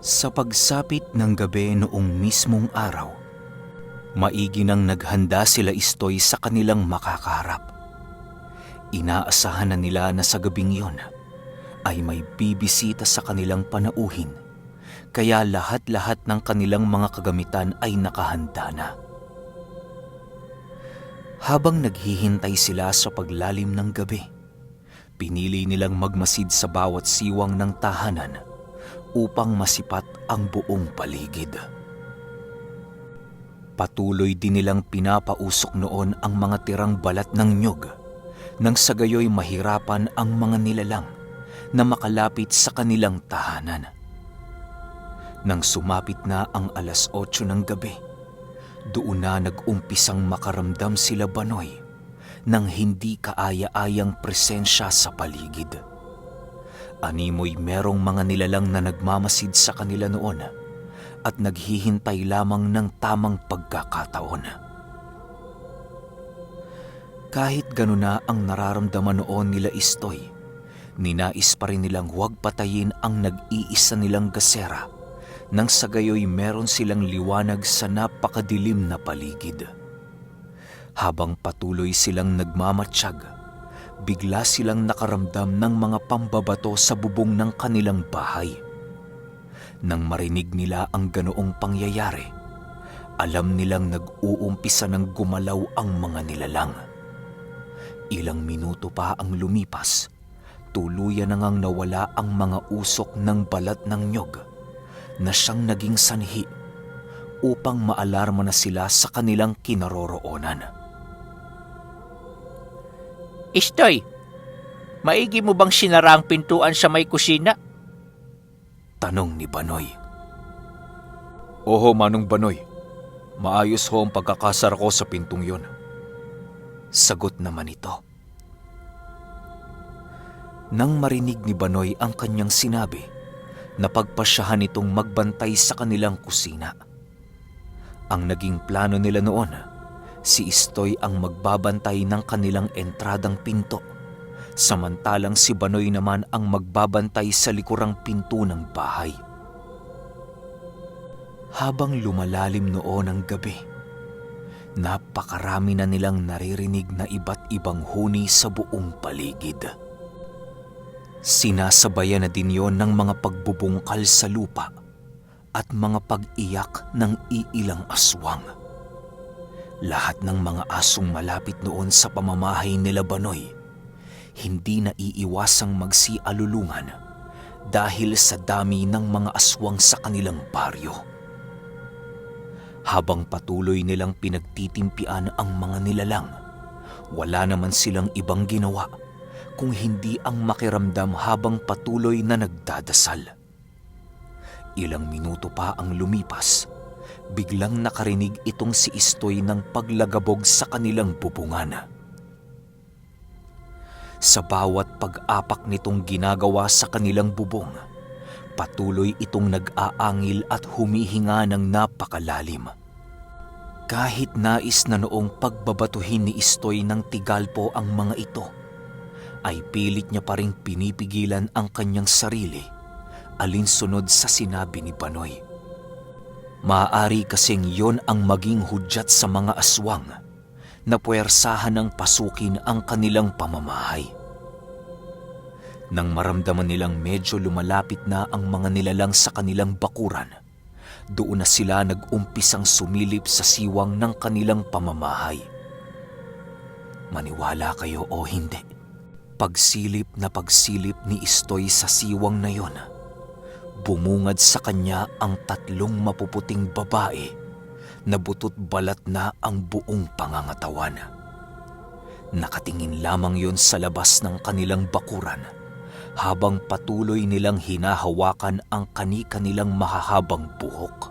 Sa pagsapit ng gabi noong mismong araw, maigi nang naghanda sila Istoy sa kanilang makakaharap. Inaasahan na nila na sa gabing yon ay may bibisita sa kanilang panauhin, kaya lahat-lahat ng kanilang mga kagamitan ay nakahanda na. Habang naghihintay sila sa paglalim ng gabi, pinili nilang magmasid sa bawat siwang ng tahanan upang masipat ang buong paligid. Patuloy din nilang pinapausok noon ang mga tirang balat ng niyog nang sa gayoy mahirapan ang mga nilalang na makalapit sa kanilang tahanan. Nang sumapit na ang 8:00 ng gabi, doon na nag-umpisang makaramdam sila Banoy ng hindi kaaya-ayang presensya sa paligid. Animoy merong mga nilalang na nagmamasid sa kanila noon at naghihintay lamang ng tamang pagkakataon. Kahit gano'n na ang nararamdaman noon nila Istoy, ninais pa rin nilang huwag patayin ang nag-iisa nilang gasera nang sa gayoy meron silang liwanag sa napakadilim na paligid. Habang patuloy silang nagmamatsyag, bigla silang nakaramdam ng mga pambabato sa bubong ng kanilang bahay. Nang marinig nila ang ganoong pangyayari, alam nilang nag-uumpisa ng gumalaw ang mga nilalang. Ilang minuto pa ang lumipas, tuluyan na ngang nawala ang mga usok ng balat ng niyog na siyang naging sanhi upang maalarma na sila sa kanilang kinaroroonan. Istoy, maigi mo bang sinara ang pintuan sa may kusina? Tanong ni Banoy. Oho, Manong Banoy. Maayos ho ang pagkakasara ko sa pintong yon. Sagot naman ito. Nang marinig ni Banoy ang kanyang sinabi, napagpasyahan itong magbantay sa kanilang kusina. Ang naging plano nila noon, si Istoy ang magbabantay ng kanilang entradang pinto, samantalang si Banoy naman ang magbabantay sa likurang pinto ng bahay. Habang lumalalim noon ang gabi, napakarami na nilang naririnig na iba't ibang huni sa buong paligid. Sinasabayan na din yon ng mga pagbubungkal sa lupa at mga pag-iyak ng iilang aswang. Lahat ng mga asong malapit noon sa pamamahay nila Banoy, hindi na iiwasang magsialulungan dahil sa dami ng mga aswang sa kanilang baryo. Habang patuloy nilang pinagtitimpian ang mga nilalang, wala naman silang ibang ginawa kung hindi ang makiramdam habang patuloy na nagdadasal. Ilang minuto pa ang lumipas, biglang nakarinig itong si Istoy ng paglagabog sa kanilang bubungan. Sa bawat pag-apak nitong ginagawa sa kanilang bubong, patuloy itong nag-aangil at humihinga ng napakalalim. Kahit nais na noong pagbabatuhin ni Istoy ng tigalpo ang mga ito, ay pilit niya pa ring pinipigilan ang kanyang sarili alinsunod sa sinabi ni Banoy. Maaari kasing yon ang maging hudyat sa mga aswang na puwersahan ng pasukin ang kanilang pamamahay. Nang maramdaman nilang medyo lumalapit na ang mga nilalang sa kanilang bakuran, doon na sila nag-umpisang sumilip sa siwang ng kanilang pamamahay. Maniwala kayo o hindi, pagsilip ni Istoy sa siwang na yon, bumungad sa kanya ang 3 mapuputing babae na butot balat na ang buong pangangatawan. Nakatingin lamang yon sa labas ng kanilang bakuran habang patuloy nilang hinahawakan ang kani-kanilang mahahabang buhok.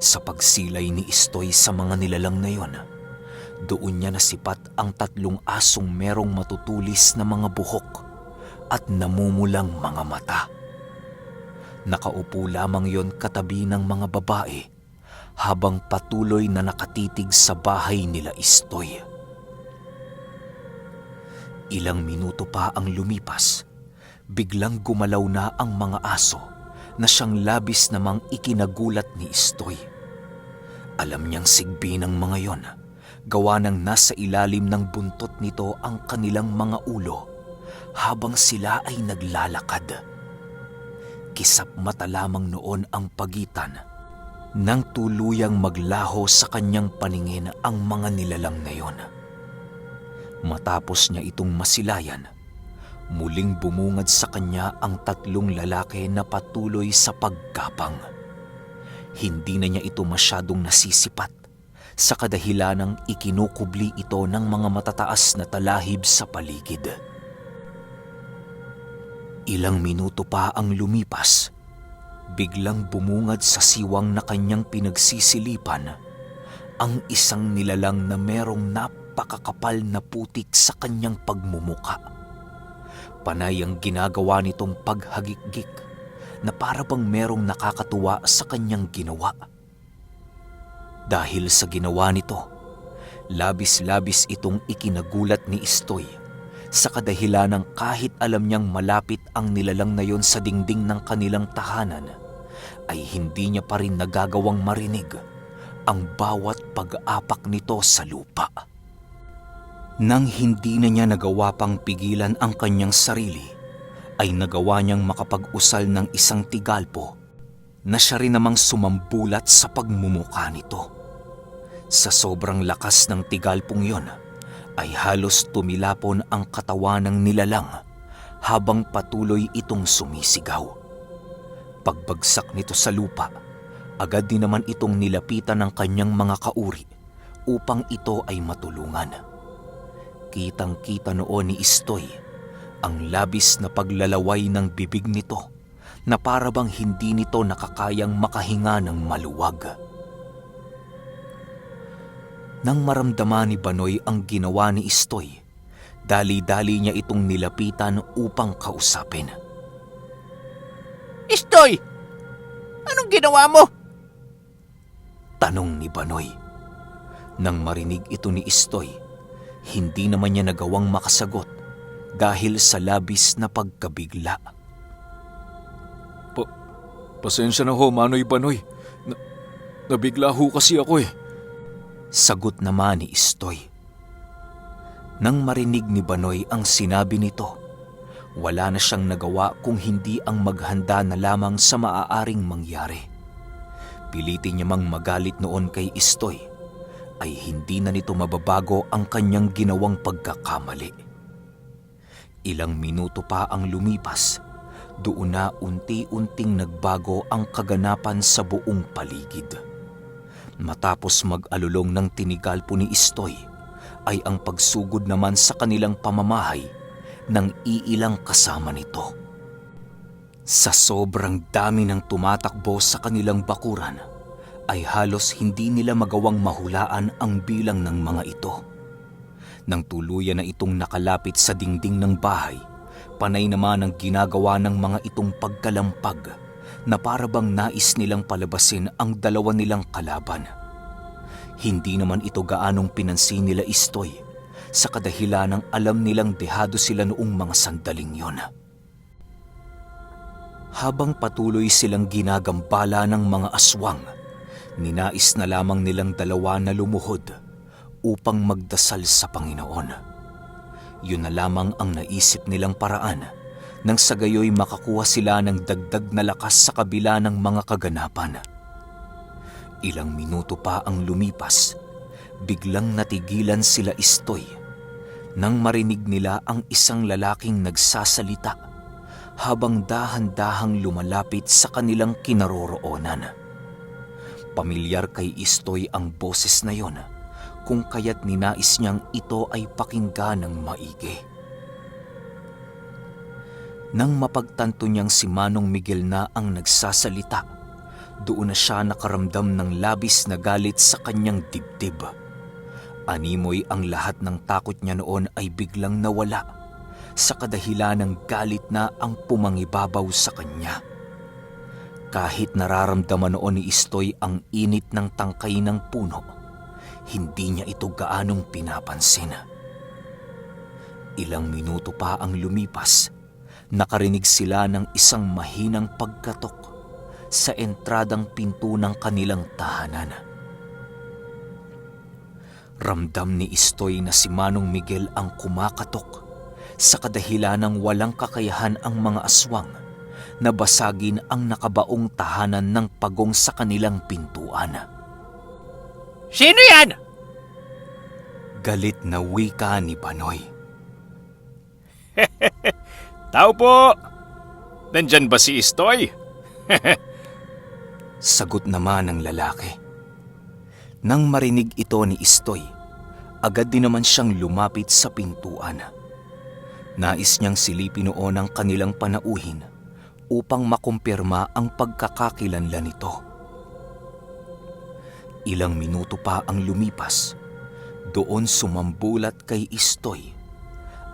Sa pagsilay ni Istoy sa mga nilalang na yon, doon niya nasipat ang 3 asong merong matutulis na mga buhok at namumulang mga mata. Nakaupo lamang yon katabi ng mga babae habang patuloy na nakatitig sa bahay nila Istoy. Ilang minuto pa ang lumipas, biglang gumalaw na ang mga aso na siyang labis namang ikinagulat ni Istoy. Alam niyang sigbi ng mga yon, gawa ng nasa ilalim ng buntot nito ang kanilang mga ulo habang sila ay naglalakad. Kisap mata lamang noon ang pagitan nang tuluyang maglaho sa kanyang paningin ang mga nilalang na yon. Matapos niya itong masilayan, muling bumungad sa kanya ang tatlong lalaki na patuloy sa pagkapang. Hindi na niya ito masyadong nasisipat sa kadahilanang ikinukubli ito ng mga matataas na talahib sa paligid. Ilang minuto pa ang lumipas, biglang bumungad sa siwang na kanyang pinagsisilipan ang isang nilalang na merong napakakapal na putik sa kanyang pagmumuka. Panay ang ginagawa nitong paghagikgik na para bang merong nakakatuwa sa kanyang ginawa. Dahil sa ginawa nito, labis-labis itong ikinagulat ni Istoy sa kadahilanang kahit alam niyang malapit ang nilalang na yon sa dingding ng kanilang tahanan, ay hindi niya pa rin nagagawang marinig ang bawat pag-aapak nito sa lupa. Nang hindi na niya nagawa pang pigilan ang kanyang sarili, ay nagawa niyang makapag-usal ng isang tigalpo na siya rin namang sumambulat sa pagmumuka nito. Sa sobrang lakas ng tigalpong yon, ay halos tumilapon ang katawan ng nilalang habang patuloy itong sumisigaw. Pagbagsak nito sa lupa, agad din naman itong nilapitan ng kanyang mga kauri upang ito ay matulungan. Kitang-kita noon ni Istoy ang labis na paglalaway ng bibig nito na para bang hindi nito nakakayang makahinga ng maluwag. Nang maramdaman ni Banoy ang ginawa ni Istoy, dali-dali niya itong nilapitan upang kausapin. Istoy! Anong ginawa mo? Tanong ni Banoy. Nang marinig ito ni Istoy, hindi naman niya nagawang makasagot dahil sa labis na pagkabigla. Pasensya na ho, Manoy Banoy. Nabigla ho kasi ako eh. Sagot naman ni Istoy. Nang marinig ni Banoy ang sinabi nito, wala na siyang nagawa kung hindi ang maghanda na lamang sa maaaring mangyari. Pilitin niya mang magalit noon kay Istoy, ay hindi na nito mababago ang kanyang ginawang pagkakamali. Ilang minuto pa ang lumipas, doon na unti-unting nagbago ang kaganapan sa buong paligid. Matapos mag-alulong ng tinigalpo ni Istoy, ay ang pagsugod naman sa kanilang pamamahay ng iilang kasama nito. Sa sobrang dami ng tumatakbo sa kanilang bakuran, ay halos hindi nila magawang mahulaan ang bilang ng mga ito. Nang tuluyan na itong nakalapit sa dingding ng bahay, panay naman ang ginagawa ng mga itong pagkalampag na para bang nais nilang palabasin ang dalawa nilang kalaban. Hindi naman ito gaanong pinansin nila Istoy sa kadahilanang alam nilang dehado sila noong mga sandaling yon. Habang patuloy silang ginagambala ng mga aswang, ninais na lamang nilang dalawa na lumuhod upang magdasal sa Panginoon. Yun na lamang ang naisip nilang paraan nang sa gayoy makakuha sila ng dagdag na lakas sa kabila ng mga kaganapan. Ilang minuto pa ang lumipas, biglang natigilan sila Istoy nang marinig nila ang isang lalaking nagsasalita habang dahan-dahang lumalapit sa kanilang kinaroroonan. Pamilyar kay Istoy ang boses na yon, kung kaya't ninais niyang ito ay pakinggan ng maigi. Nang mapagtanto niyang si Manong Miguel na ang nagsasalita, doon na siya nakaramdam ng labis na galit sa kanyang dibdib. Animoy ang lahat ng takot niya noon ay biglang nawala sa kadahilan ng galit na ang pumangibabaw sa kanya. Kahit nararamdaman noon ni Istoy ang init ng tangkay ng puno, hindi niya ito gaanong pinapansin. Ilang minuto pa ang lumipas, nakarinig sila ng isang mahinang pagkatok sa entradang pinto ng kanilang tahanan. Ramdam ni Istoy na si Manong Miguel ang kumakatok sa kadahilanang walang kakayahan ang mga aswang na basagin ang nakabaong tahanan ng pagong sa kanilang pintuan. Sino yan? Galit na wika ni Banoy. Tao po! Nandyan ba si Istoy? Sagot naman ng lalaki. Nang marinig ito ni Istoy, agad din naman siyang lumapit sa pintuan. Nais niyang silipin noon ang kanilang panauhin upang makumpirma ang pagkakakilanlan nito. Ilang minuto pa ang lumipas, doon sumambulat kay Istoy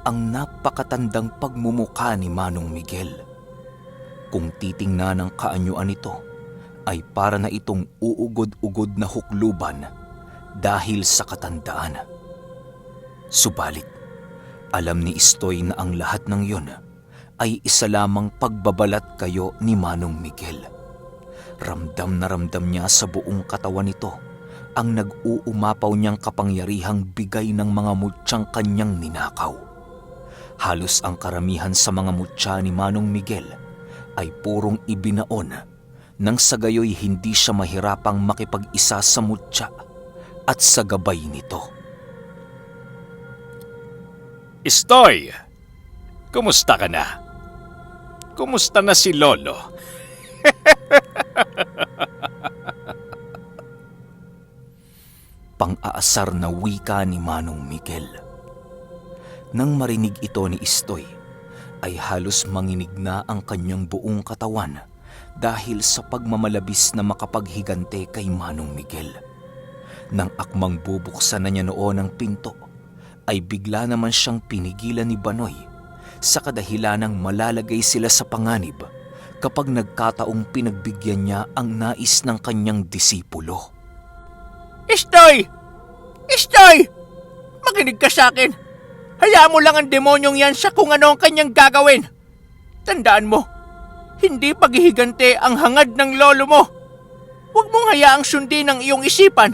ang napakatandang pagmumukha ni Manong Miguel. Kung titingnan ng kaanyuan nito, ay para na itong uugod-ugod na hukluban dahil sa katandaan. Subalit, alam ni Istoy na ang lahat ng yun ay isa lamang pagbabalat kayo ni Manong Miguel. Ramdam na ramdam niya sa buong katawan nito ang nag-uumapaw niyang kapangyarihang bigay ng mga mutyang kanyang ninakaw. Halos ang karamihan sa mga mutya ni Manong Miguel ay purong ibinaon nang sa gayoy hindi siya mahirapang makipag-isa sa mutya at sa gabay nito. Istoy! Kumusta ka na? Kumusta na si Lolo? Pang-aasar na wika ni Manong Miguel. Nang marinig ito ni Istoy, ay halos manginig na ang kanyang buong katawan dahil sa pagmamalabis na makapaghigante kay Manong Miguel. Nang akmang bubuksan na niya noon ang pinto, ay bigla naman siyang pinigilan ni Banoy sa kadahilanang malalagay sila sa panganib kapag nagkataong pinagbigyan niya ang nais ng kanyang disipulo. Istoy! Istoy! Makinig ka sa akin. Hayaan mo lang ang demonyong yan sa kung ano ang kanyang gagawin. Tandaan mo, hindi paghihigante ang hangad ng lolo mo. Huwag mong hayaang sundin ang iyong isipan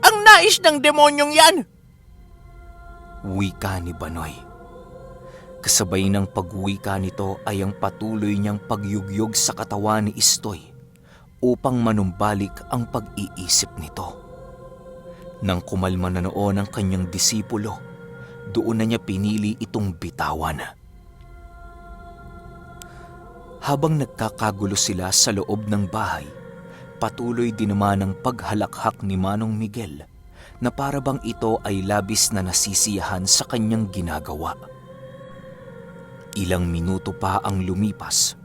ang nais ng demonyong yan. Wika ni Banoy. Kasabay ng pagwika nito ay ang patuloy niyang pagyugyog sa katawan ni Istoy upang manumbalik ang pag-iisip nito. Nang kumalma na noon ang kanyang disipulo, doon na niya pinili itong bitawan. Habang nagkakagulo sila sa loob ng bahay, patuloy din naman ang paghalakhak ni Manong Miguel na para bang ito ay labis na nasisiyahan sa kanyang ginagawa. Ilang minuto pa ang lumipas,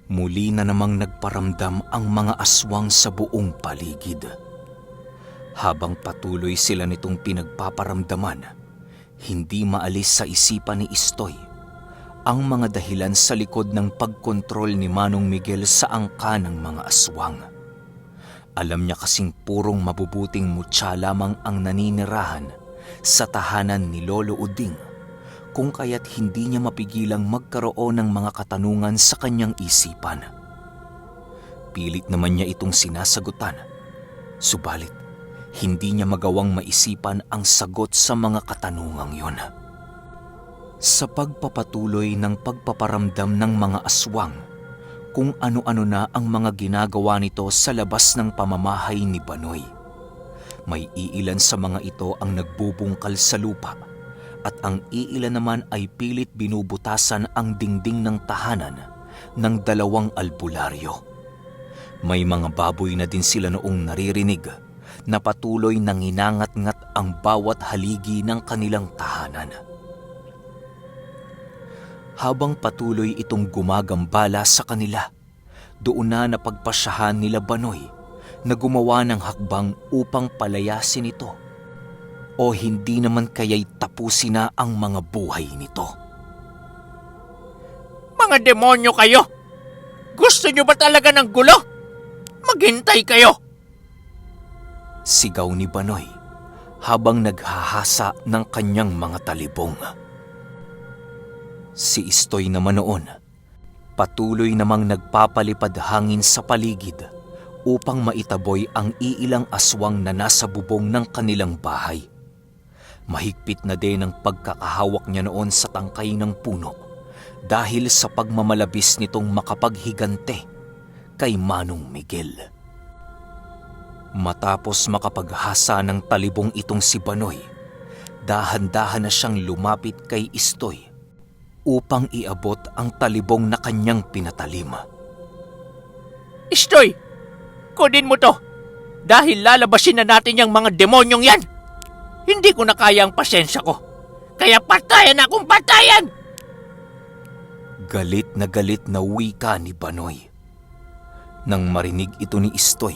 muli na namang nagparamdam ang mga aswang sa buong paligid. Habang patuloy sila nitong pinagpaparamdaman, hindi maalis sa isipan ni Istoy ang mga dahilan sa likod ng pagkontrol ni Manong Miguel sa angka ng mga aswang. Alam niya kasing purong mabubuting mutya lamang ang naninirahan sa tahanan ni Lolo Uding, kung kaya't hindi niya mapigilang magkaroon ng mga katanungan sa kanyang isipan. Pilit naman niya itong sinasagutan, subalit hindi niya magawang maisipan ang sagot sa mga katanungang yun. Sa pagpapatuloy ng pagpaparamdam ng mga aswang, kung ano-ano na ang mga ginagawa nito sa labas ng pamamahay ni Banoy. May iilan sa mga ito ang nagbubungkal sa lupa at ang iilan naman ay pilit binubutasan ang dingding ng tahanan ng 2 albularyo. May mga baboy na din sila noong naririnig na patuloy nang inangat-ngat ang bawat haligi ng kanilang tahanan. Habang patuloy itong gumagambala sa kanila, doon na napagpasyahan nila Banoy na gumawa ng hakbang upang palayasin ito o hindi naman kaya'y tapusin na ang mga buhay nito. Mga demonyo kayo! Gusto nyo ba talaga ng gulo? Maghintay kayo! Sigaw ni Banoy habang naghahasa ng kanyang mga talibong. Si Istoy naman noon Patuloy namang nagpapalipad hangin sa paligid upang maitaboy ang iilang aswang na nasa bubong ng kanilang bahay. Mahigpit na din ang pagkakahawak niya noon sa tangkay ng puno dahil sa pagmamalabis nitong makapaghigante kay Manong Miguel. Matapos makapaghasa ng talibong itong si Banoy, dahan-dahan na siyang lumapit kay Istoy upang iabot ang talibong na kanyang pinatalim. Istoy, kunin mo to. Dahil lalabasin na natin yung mga demonyong yan. Hindi ko na kaya ang pasensya ko. Kaya patayan akong patayan! Galit na wika ni Banoy. Nang marinig ito ni Istoy,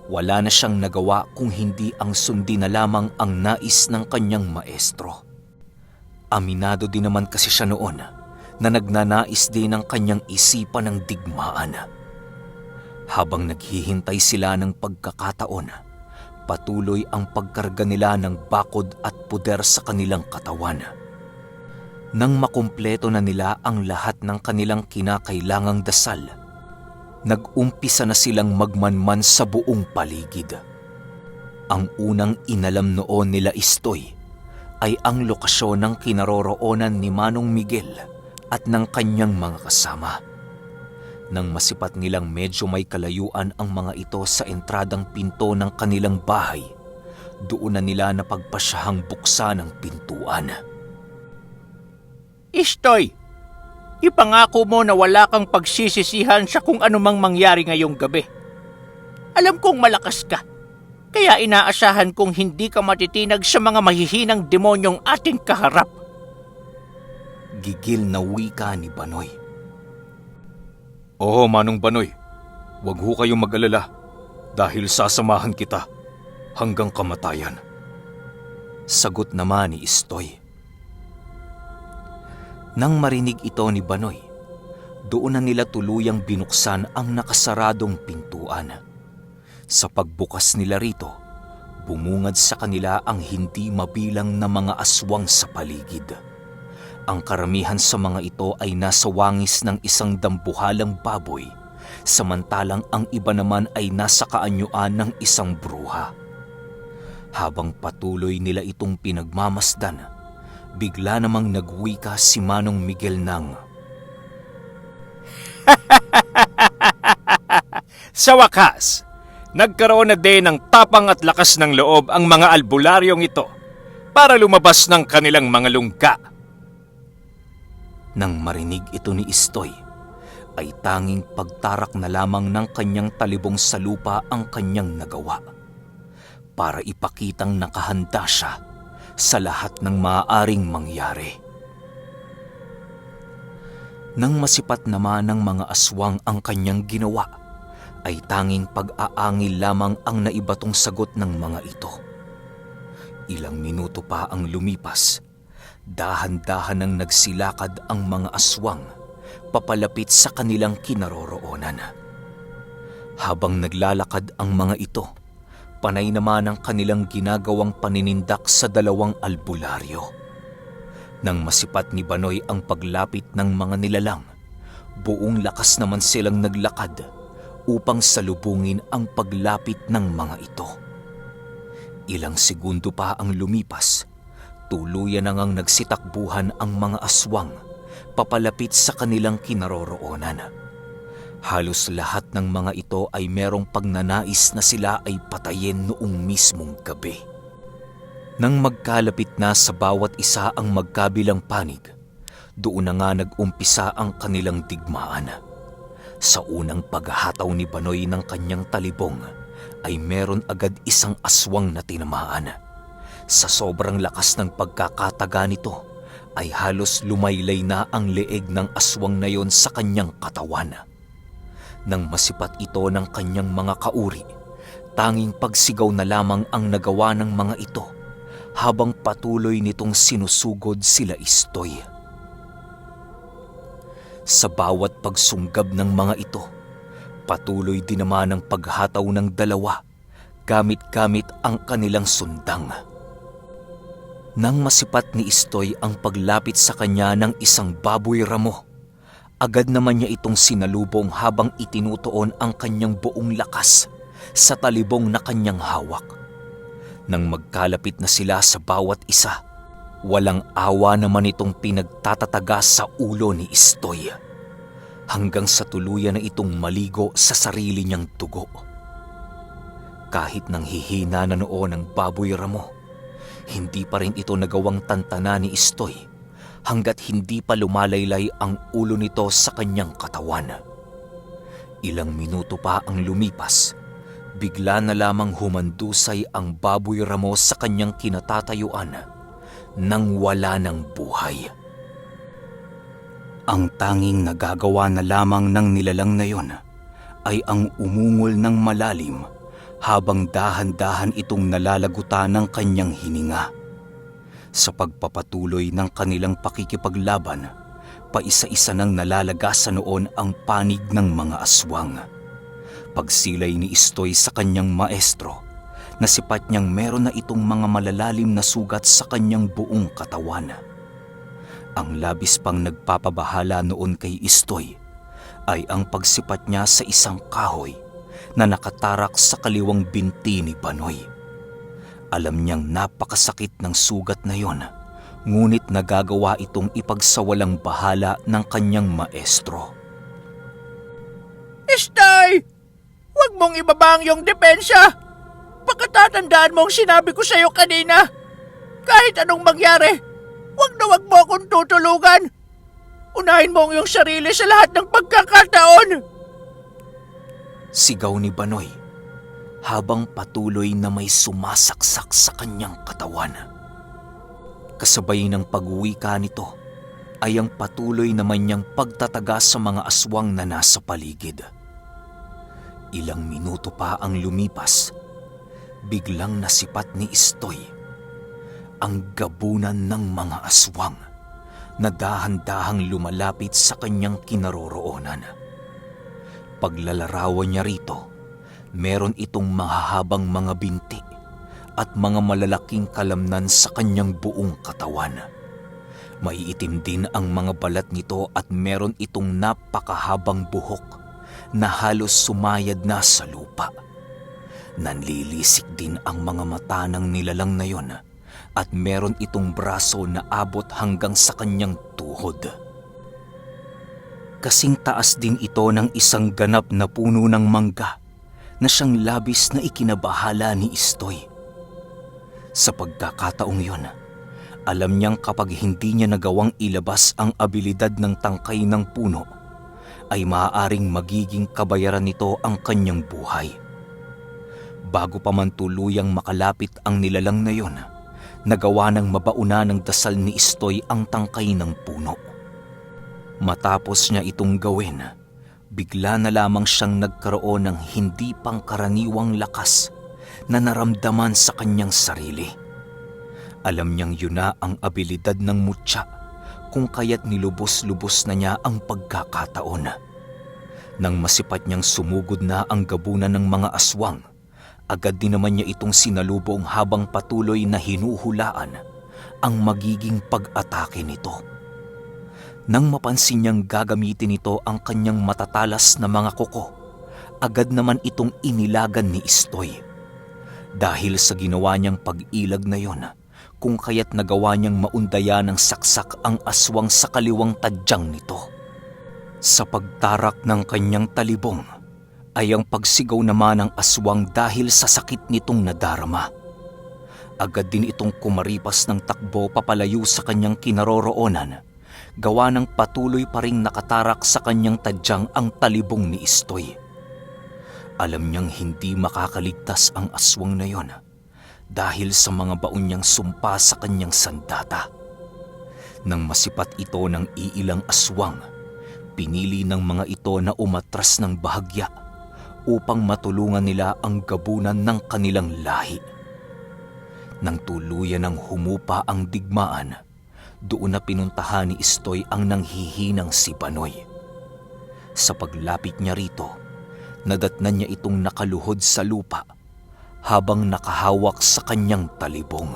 wala na siyang nagawa kung hindi ang sundin na lamang ang nais ng kanyang maestro. Aminado din naman kasi siya noon na nagnanais din ang kanyang isipan ng digmaan. Habang naghihintay sila ng pagkakataon, patuloy ang pagkarga nila ng bakod at puder sa kanilang katawan. Nang makumpleto na nila ang lahat ng kanilang kinakailangang dasal, nag-umpisa na silang magmanman sa buong paligid. Ang unang inalam noon nila Istoy ay ang lokasyon ng kinaroroonan ni Manong Miguel at ng kanyang mga kasama. Nang masipat nilang medyo may kalayuan ang mga ito sa entradang pinto ng kanilang bahay, doon na nila napagpasyahang buksan ang pintuan. Istoy, ipangako mo na wala kang pagsisisihan sa kung anumang mangyari ngayong gabi. Alam kong malakas ka, kaya inaasahan kong hindi ka matitinag sa mga mahihinang demonyong ating kaharap. Gigil na wika ni Banoy. Oo, Manong Banoy. Huwag ho kayong mag-alala dahil sasamahan kita hanggang kamatayan. Sagot naman ni Istoy. Nang marinig ito ni Banoy, doon na nila tuluyang binuksan ang nakasaradong pintuan. Sa pagbukas nila rito, bumungad sa kanila ang hindi mabilang na mga aswang sa paligid. Ang karamihan sa mga ito ay nasa wangis ng isang dambuhalang baboy, samantalang ang iba naman ay nasa kaanyuan ng isang bruha. Habang patuloy nila itong pinagmamasdan, bigla namang nagwika si Manong Miguel ng, Sa wakas, nagkaroon na din ng tapang at lakas ng loob ang mga albularyong ito para lumabas ng kanilang mga lungga. Nang marinig ito ni Istoy, ay tanging pagtarak na lamang ng kanyang talibong sa lupa ang kanyang nagawa para ipakitang nakahanda siya sa lahat ng maaaring mangyari. Nang masipat naman ng mga aswang ang kanyang ginawa, ay tanging pag-aangil lamang ang naibatong sagot ng mga ito. Ilang minuto pa ang lumipas, dahan-dahan nang nagsilakad ang mga aswang papalapit sa kanilang kinaroroonan. Habang naglalakad ang mga ito, panay naman ang kanilang ginagawang paninindak sa dalawang albularyo. Nang masipat ni Banoy ang paglapit ng mga nilalang, buong lakas naman silang naglakad upang salubungin ang paglapit ng mga ito. Ilang segundo pa ang lumipas, tuluyan na ngang nagsitakbuhan ang mga aswang papalapit sa kanilang kinaroroonan. Halos lahat ng mga ito ay merong pagnanais na sila ay patayin noong mismong gabi. Nang magkalapit na sa bawat isa ang magkabilang panig, doon na nga nag-umpisa ang kanilang digmaan. Sa unang paghahataw ni Banoy ng kanyang talibong, ay meron agad isang aswang na tinamaan. Sa sobrang lakas ng pagkakataga nito, ay halos lumaylay na ang leeg ng aswang na yon sa kanyang katawan. Nang masipat ito ng kanyang mga kauri, tanging pagsigaw na lamang ang nagawa ng mga ito habang patuloy nitong sinusugod sila Istoy. Sa bawat pagsunggab ng mga ito, patuloy din naman ang paghataw ng dalawa gamit-gamit ang kanilang sundang. Nang masipat ni Istoy ang paglapit sa kanya ng isang baboy ramo, Agad naman niya itong sinalubong habang itinutuon ang kanyang buong lakas sa talibong na kanyang hawak. Nang magkalapit na sila sa bawat isa, walang awa naman itong pinagtatataga sa ulo ni Istoy, hanggang sa tuluyan na itong maligo sa sarili niyang dugo. Kahit nang hihina na noon ang baboy ramo, hindi pa rin ito nagawang tantana ni Istoy hanggat hindi pa lumalaylay ang ulo nito sa kanyang katawan. Ilang minuto pa ang lumipas, bigla na lamang humandusay ang baboy ramo sa kanyang kinatatayuan nang wala ng buhay. Ang tanging nagagawa na lamang ng nilalang na yon ay ang umungol ng malalim habang dahan-dahan itong nalalagutan ng kanyang hininga. Sa pagpapatuloy ng kanilang pakikipaglaban, paisa-isa nang nalalagasan noon ang panig ng mga aswang. Pagsilay ni Istoy sa kanyang maestro, nasipat niyang meron na itong mga malalalim na sugat sa kanyang buong katawan. Ang labis pang nagpapabahala noon kay Istoy ay ang pagsipat niya sa isang kahoy na nakatarak sa kaliwang binti ni Banoy. Alam niyang napakasakit ng sugat na yon, ngunit nagagawa itong ipagsawalang bahala ng kanyang maestro. Istoy! Huwag mong ibaba ang iyong depensa! Pagkatatandaan mo ang sinabi ko sa'yo kanina. Kahit anong mangyari, huwag na huwag mo akong tutulugan. Unahin mo ang iyong sarili sa lahat ng pagkakataon. Sigaw ni Banoy habang patuloy na may sumasaksak sa kanyang katawan. Kasabay ng pag-uwika nito ay ang patuloy naman niyang pagtataga sa mga aswang na nasa paligid. Ilang minuto pa ang lumipas, biglang nasipat ni Istoy ang gabunan ng mga aswang na dahan-dahang lumalapit sa kanyang kinaroroonan. Paglalarawan niya rito, meron itong mahahabang mga binti at mga malalaking kalamnan sa kanyang buong katawan. Maiitim din ang mga balat nito at meron itong napakahabang buhok na halos sumayad na sa lupa. Nanlilisik din ang mga mata ng nilalang na yon at meron itong braso na abot hanggang sa kanyang tuhod. Kasing taas din ito ng isang ganap na puno ng mangga na siyang labis na ikinabahala ni Istoy. Sa pagkakataong yon, alam niyang kapag hindi niya nagawang ilabas ang abilidad ng tangkay ng puno, ay maaaring magiging kabayaran nito ang kanyang buhay. Bago pa man tuluyang makalapit ang nilalang na yon, nagawa ng mabauna ng dasal ni Istoy ang tangkay ng puno. Matapos niya itong gawin, bigla na lamang siyang nagkaroon ng hindi pangkaraniwang lakas na naramdaman sa kanyang sarili. Alam niyang yun na ang abilidad ng mutya, kung kaya't nilubos-lubos na niya ang pagkakataon. Nang masipat niyang sumugod na ang gabunan ng mga aswang, agad din naman niya itong sinalubong habang patuloy na hinuhulaan ang magiging pag-atake nito. Nang mapansin niyang gagamitin nito ang kanyang matatalas na mga kuko, agad naman itong inilagan ni Istoy. Dahil sa ginawa niyang pag-ilag na yon, kung kaya't nagawa niyang maundaya ng saksak ang aswang sa kaliwang tadyang nito. Sa pagtarak ng kanyang talibong, ay ang pagsigaw naman ng aswang dahil sa sakit nitong nadarama. Agad din itong kumaripas ng takbo papalayo sa kanyang kinaroroonan, gawa ng patuloy pa ring nakatarak sa kanyang tadyang ang talibong ni Istoy. Alam niyang hindi makakaligtas ang aswang na yon dahil sa mga baon niyang sumpa sa kanyang sandata. Nang masipat ito ng iilang aswang, pinili ng mga ito na umatras ng bahagya upang matulungan nila ang gabunan ng kanilang lahi. Nang tuluyan ng humupa ang digmaan, doon na pinuntahan ni Istoy ang nanghihinang si Banoy. Sa paglapit niya rito, nadatnan niya itong nakaluhod sa lupa habang nakahawak sa kanyang talibong.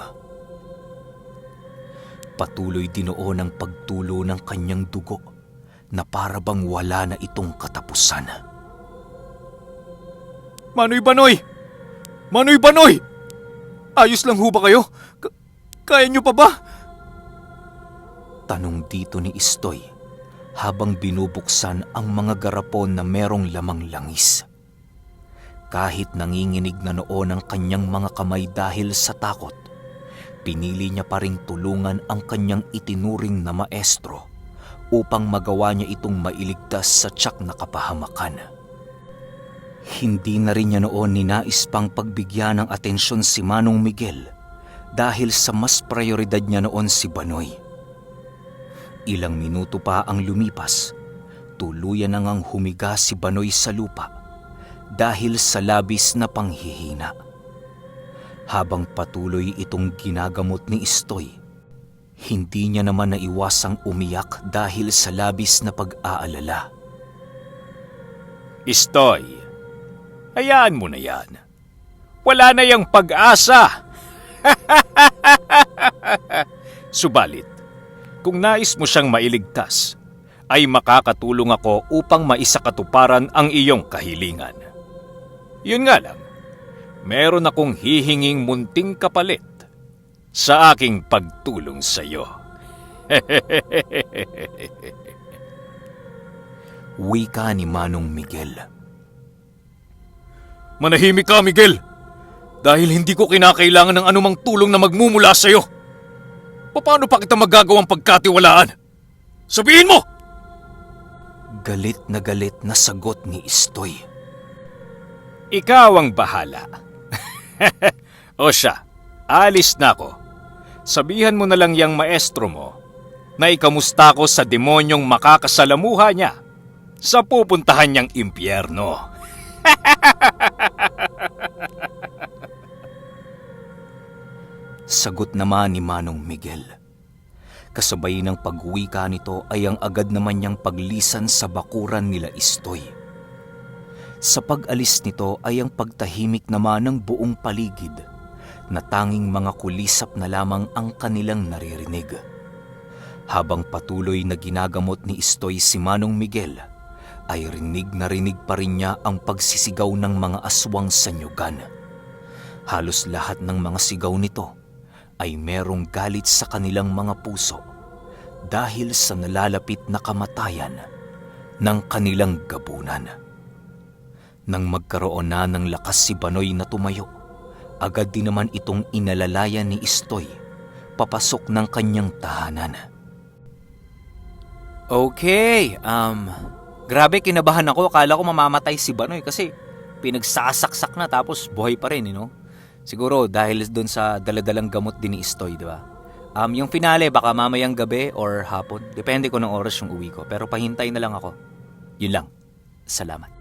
Patuloy din noon ang pagtulo ng kanyang dugo na para bang wala na itong katapusan. Manoy Banoy! Manoy Banoy! Ayos lang ho ba kayo? Kaya nyo pa ba? Tanong dito ni Istoy habang binubuksan ang mga garapon na merong lamang langis. Kahit nanginginig na noon ang kanyang mga kamay dahil sa takot, pinili niya pa ring tulungan ang kanyang itinuring na maestro upang magawa niya itong mailigtas sa tiyak na kapahamakan. Hindi na rin niya noon ninais pang pagbigyan ng atensyon si Manong Miguel dahil sa mas prioridad niya noon si Banoy. Ilang minuto pa ang lumipas, tuluyan na ngang humiga si Banoy sa lupa dahil sa labis na panghihina. Habang patuloy itong ginagamot ni Istoy, hindi niya naman naiwasang umiyak dahil sa labis na pag-aalala. Istoy, hayaan mo na yan. Wala na yang pag-asa. Subalit, kung nais mo siyang mailigtas, ay makakatulong ako upang maisakatuparan ang iyong kahilingan. Yun nga lang, meron akong hihinging munting kapalit sa aking pagtulong sa iyo. Wika ni Manong Miguel. Manahimik ka, Miguel! Dahil hindi ko kinakailangan ng anumang tulong na magmumula sa iyo. Paano pa kita magagawang pagkatiwalaan? Sabihin mo! Galit na sagot ni Istoy. Ikaw ang bahala. O siya, alis na ako. Sabihan mo na lang yang maestro mo na ikamusta ko sa demonyong makakasalamuha niya sa pupuntahan niyang impyerno. Sagot naman ni Manong Miguel. Kasabay ng pag-wika nito ay ang agad naman niyang paglisan sa bakuran nila Istoy. Sa pag-alis nito ay ang pagtahimik naman ng buong paligid na tanging mga kulisap na lamang ang kanilang naririnig. Habang patuloy na ginagamot ni Istoy si Manong Miguel, ay rinig na rinig pa rin niya ang pagsisigaw ng mga aswang sa nyugan. Halos lahat ng mga sigaw nito ay merong galit sa kanilang mga puso dahil sa nalalapit na kamatayan ng kanilang gabunan. Nang magkaroon na ng lakas si Banoy na tumayo, agad din naman itong inalalayan ni Istoy papasok ng kanyang tahanan. Okay, grabe kinabahan ako. Akala ko mamamatay si Banoy kasi pinagsasaksak na tapos buhay pa rin, Siguro dahil doon sa daladalang gamot din ni Istoy, di ba? Yung finale baka mamayang gabi or hapon. Depende ko ng oras yung uwi ko. Pero pahintay na lang ako. Yun lang. Salamat.